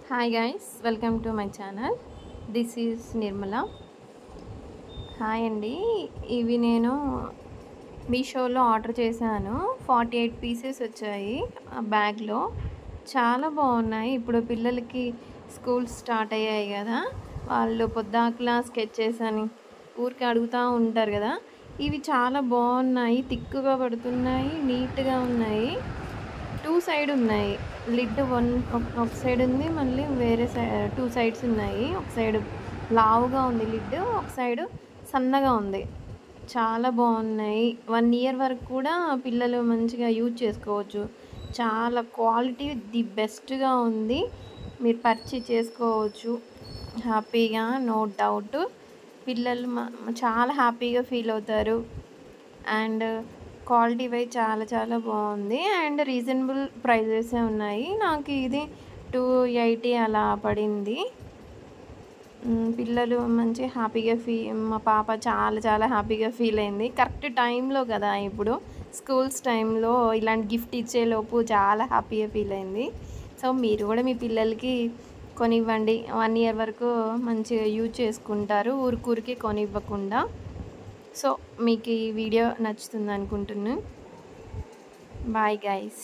Hi guys, welcome to my channel. This is Nirmala. Hi అండి. ఇవి నేను మీషోలో ఆర్డర్ చేశాను. 48 పీసెస్ వచ్చాయి బ్యాగ్లో. చాలా బాగున్నాయి. ఇప్పుడు పిల్లలకి స్కూల్ స్టార్ట్ అయ్యాయి కదా, వాళ్ళు పొద్దాకులా స్కెచెస్ అని ఊరికి అడుగుతూ ఉంటారు కదా. ఇవి చాలా బాగున్నాయి, థిక్గా పడుతున్నాయి, నీట్గా ఉన్నాయి. 2 సైడ్ ఉన్నాయి. లిడ్ ఒక సైడ్ ఉంది, మళ్ళీ వేరే సైడ్ 2 సైడ్స్ ఉన్నాయి. ఒక సైడ్ లావుగా ఉంది లిడ్, ఒక సైడ్ సన్నగా ఉంది. చాలా బాగున్నాయి. 1 ఇయర్ వరకు కూడా పిల్లలు మంచిగా యూజ్ చేసుకోవచ్చు. చాలా క్వాలిటీ ది బెస్ట్గా ఉంది. మీరు పర్చేజ్ చేసుకోవచ్చు హ్యాపీగా, నో డౌట్. పిల్లలు చాలా హ్యాపీగా ఫీల్ అవుతారు. అండ్ క్వాలిటీ వైజ్ చాలా చాలా బాగుంది. అండ్ రీజనబుల్ ప్రైజెసే ఉన్నాయి. నాకు ఇది 280 అలా పడింది. పిల్లలు మంచి హ్యాపీగా మా పాప చాలా చాలా హ్యాపీగా ఫీల్ అయింది. కరెక్ట్ టైంలో కదా, ఇప్పుడు స్కూల్స్ టైంలో ఇలాంటి గిఫ్ట్ ఇచ్చేలోపు చాలా హ్యాపీగా ఫీల్ అయింది. సో మీరు కూడా మీ పిల్లలకి కొనివ్వండి. 1 ఇయర్ వరకు మంచిగా యూజ్ చేసుకుంటారు, ఊరికూరికి కొనివ్వకుండా. సో మీకు ఈ వీడియో నచ్చుతుంది అనుకుంటున్నాను. Bye guys.